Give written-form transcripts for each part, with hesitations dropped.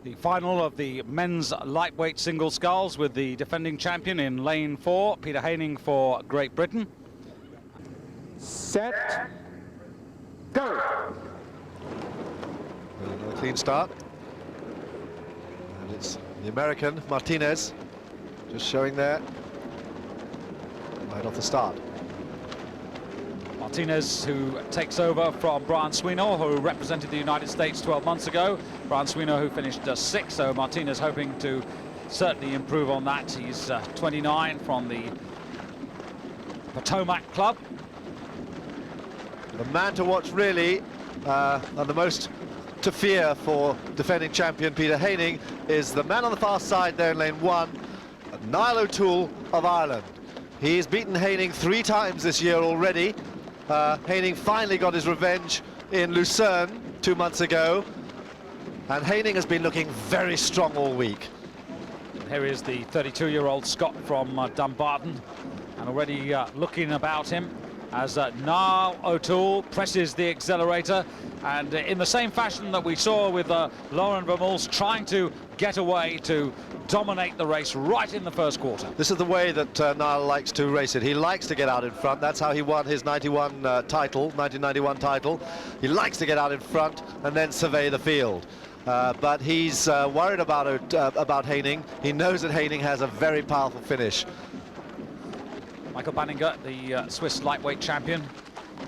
The final of the men's lightweight single sculls with the defending champion in lane 4, Peter Haining for Great Britain. Set, go! A clean start. And it's the American, Martinez, just showing there, right off the start. Martinez, who takes over from Brian Sweenor, who represented the United States 12 months ago. Brian Sweenor, who finished 6th, so Martinez hoping to certainly improve on that. He's 29 from the Potomac Club. The man to watch really, and the most to fear for defending champion Peter Haining, is the man on the far side there in lane 1, Niall O'Toole of Ireland. He's beaten Haining 3 times this year already. Haining finally got his revenge in Lucerne 2 months ago, and Haining has been looking very strong all week. Here is the 32-year-old Scot from Dumbarton, and already looking about him as Niall O'Toole presses the accelerator, and in the same fashion that we saw with Laurent Vermeulen trying to get away to dominate the race right in the first quarter. This is the way that Niall likes to race it. He likes to get out in front. That's how he won his 1991 title. He likes to get out in front and then survey the field. But he's worried about Haining. He knows that Haining has a very powerful finish. Michael Banninger, the Swiss lightweight champion,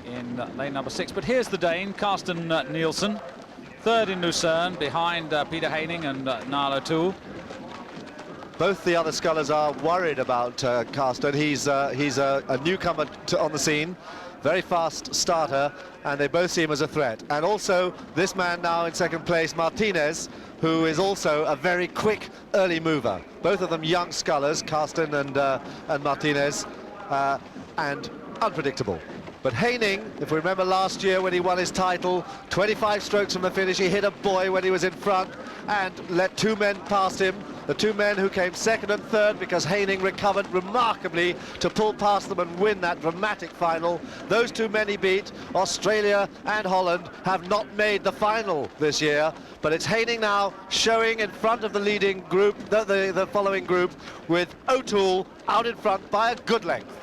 in lane number 6. But here's the Dane, Carsten Nielsen, 3rd in Lucerne, behind Peter Haining and Niall O'Toole. Both the other scullers are worried about Carsten. He's a newcomer on the scene, very fast starter, and they both see him as a threat. And also this man now in 2nd place, Martinez, who is also a very quick early mover. Both of them young scullers, Carsten and Martinez, and unpredictable. But Haining, if we remember last year when he won his title, 25 strokes from the finish, he hit a buoy when he was in front and let 2 men past him. The 2 men who came 2nd and 3rd, because Haining recovered remarkably to pull past them and win that dramatic final. Those 2 men he beat, Australia and Holland, have not made the final this year. But it's Haining now showing in front of the leading group, the following group, with O'Toole out in front by a good length.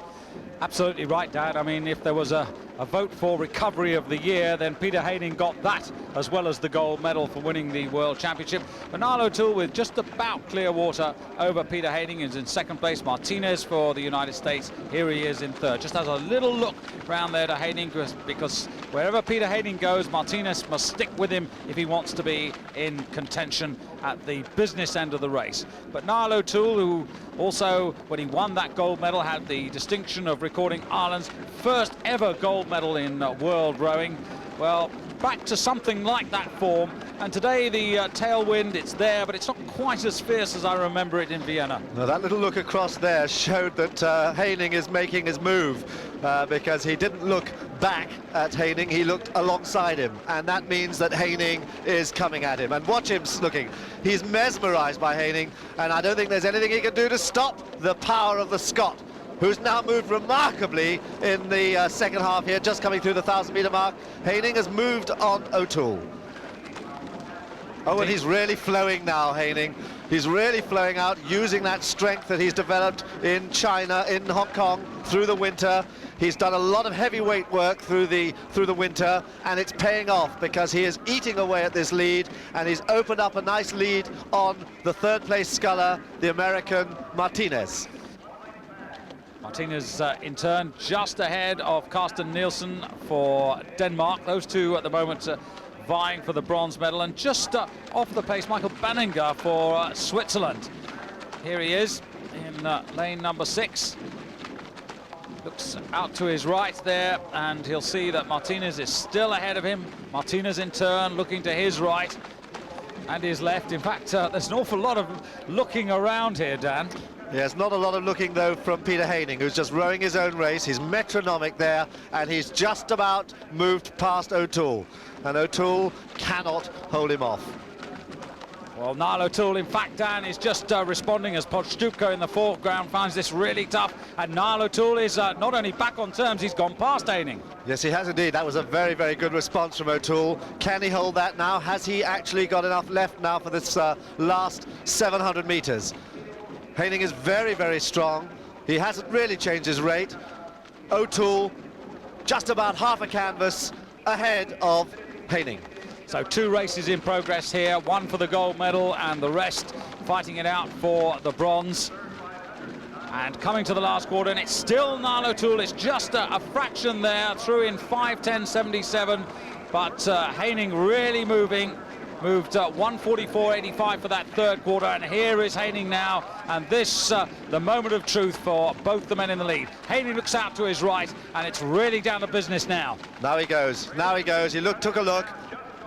Absolutely right, Dan. I mean, if there was a vote for recovery of the year, then Peter Haining got that, as well as the gold medal for winning the World Championship. But Niall O'Toole, with just about clear water over Peter Haining, is in 2nd place. Martinez for the United States, here he is in 3rd. Just has a little look round there to Haining, because wherever Peter Haining goes, Martinez must stick with him if he wants to be in contention at the business end of the race. But Niall O'Toole, who also, when he won that gold medal, had the distinction of recording Ireland's first ever gold medal in world rowing. Well, back to something like that form, and today the tailwind, it's there, but it's not quite as fierce as I remember it in Vienna. Now, that little look across there showed that Haining is making his move, because he didn't look back at Haining, he looked alongside him, and that means that Haining is coming at him. And watch him looking. He's mesmerized by Haining, and I don't think there's anything he can do to stop the power of the Scot, who's now moved remarkably in the 2nd half here, just coming through the 1,000-meter mark. Haining has moved on O'Toole. Oh, and he's really flowing now, Haining. He's really flowing out, using that strength that he's developed in China, in Hong Kong, through the winter. He's done a lot of heavyweight work through the winter, and it's paying off, because he is eating away at this lead, and he's opened up a nice lead on the 3rd place sculler, the American Martinez. Martinez in turn just ahead of Carsten Nielsen for Denmark. Those 2 at the moment vying for the bronze medal, and just off the pace, Michael Banninger for Switzerland. Here he is in lane number 6. Looks out to his right there, and he'll see that Martinez is still ahead of him. Martinez in turn looking to his right and his left. In fact, there's an awful lot of looking around here, Dan. Yes, not a lot of looking, though, from Peter Haining, who's just rowing his own race. He's metronomic there, and he's just about moved past O'Toole. And O'Toole cannot hold him off. Well, Niall O'Toole, in fact, Dan, is just responding as Podstupko in the foreground finds this really tough. And Niall O'Toole is not only back on terms, he's gone past Haining. Yes, he has indeed. That was a very, very good response from O'Toole. Can he hold that now? Has he actually got enough left now for this last 700 metres? Haining is very, very strong. He hasn't really changed his rate. O'Toole just about half a canvas ahead of Haining. So 2 races in progress here, 1 for the gold medal and the rest fighting it out for the bronze. And coming to the last quarter, and it's still Niall O'Toole. It's just a fraction there, through in 5:10.77, but Haining really moved 1:44.85 for that third quarter, and here is Haining now, and this the moment of truth for both the men in the lead. Haining looks out to his right, and it's really down to business now. Now he goes, he took a look,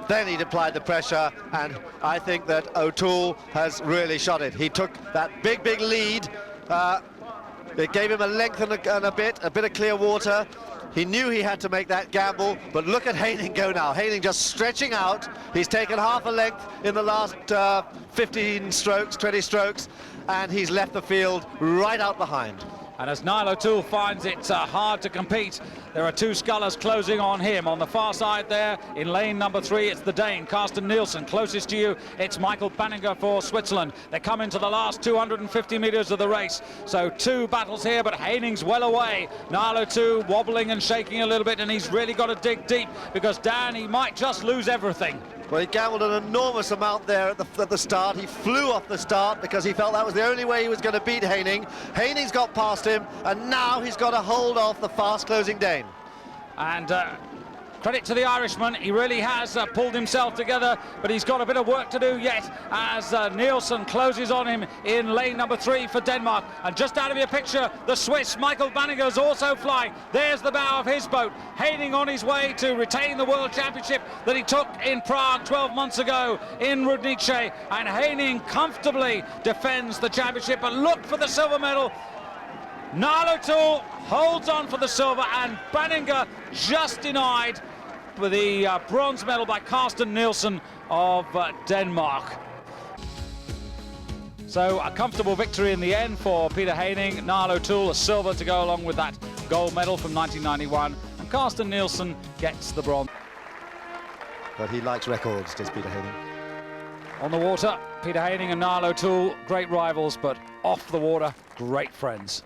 then he'd applied the pressure, and I think that O'Toole has really shot it. He took that big lead. It gave him a length and a bit of clear water. He knew he had to make that gamble, but look at Haining go now. Haining just stretching out. He's taken half a length in the last 15 strokes, 20 strokes, and he's left the field right out behind. And as Niall O'Toole finds it hard to compete, there are 2 scullers closing on him. On the far side there, in lane number 3, it's the Dane, Carsten Nielsen. Closest to you, it's Michael Banninger for Switzerland. They come into the last 250 metres of the race. So 2 battles here, but Haining's well away. Niall O'Toole wobbling and shaking a little bit, and he's really got to dig deep, because Dan, he might just lose everything. Well, he gambled an enormous amount there at the start. He flew off the start because he felt that was the only way he was going to beat Haining. Haining's got past him, and now he's got to hold off the fast-closing Dane. And credit to the Irishman, he really has pulled himself together, but he's got a bit of work to do yet as Nielsen closes on him in lane number 3 for Denmark. And just out of your picture, the Swiss Michael Banninger is also flying. There's the bow of his boat. Haining on his way to retain the World Championship that he took in Prague 12 months ago in Rudnice, and Haining comfortably defends the championship. But look for the silver medal. Niall O'Toole holds on for the silver, and Banninger just denied for the bronze medal by Carsten Nielsen of Denmark. So a comfortable victory in the end for Peter Haining. Niall O'Toole a silver to go along with that gold medal from 1991, and Carsten Nielsen gets the bronze. But he likes records, does Peter Haining. On the water, Peter Haining and Niall O'Toole, great rivals, but off the water, great friends.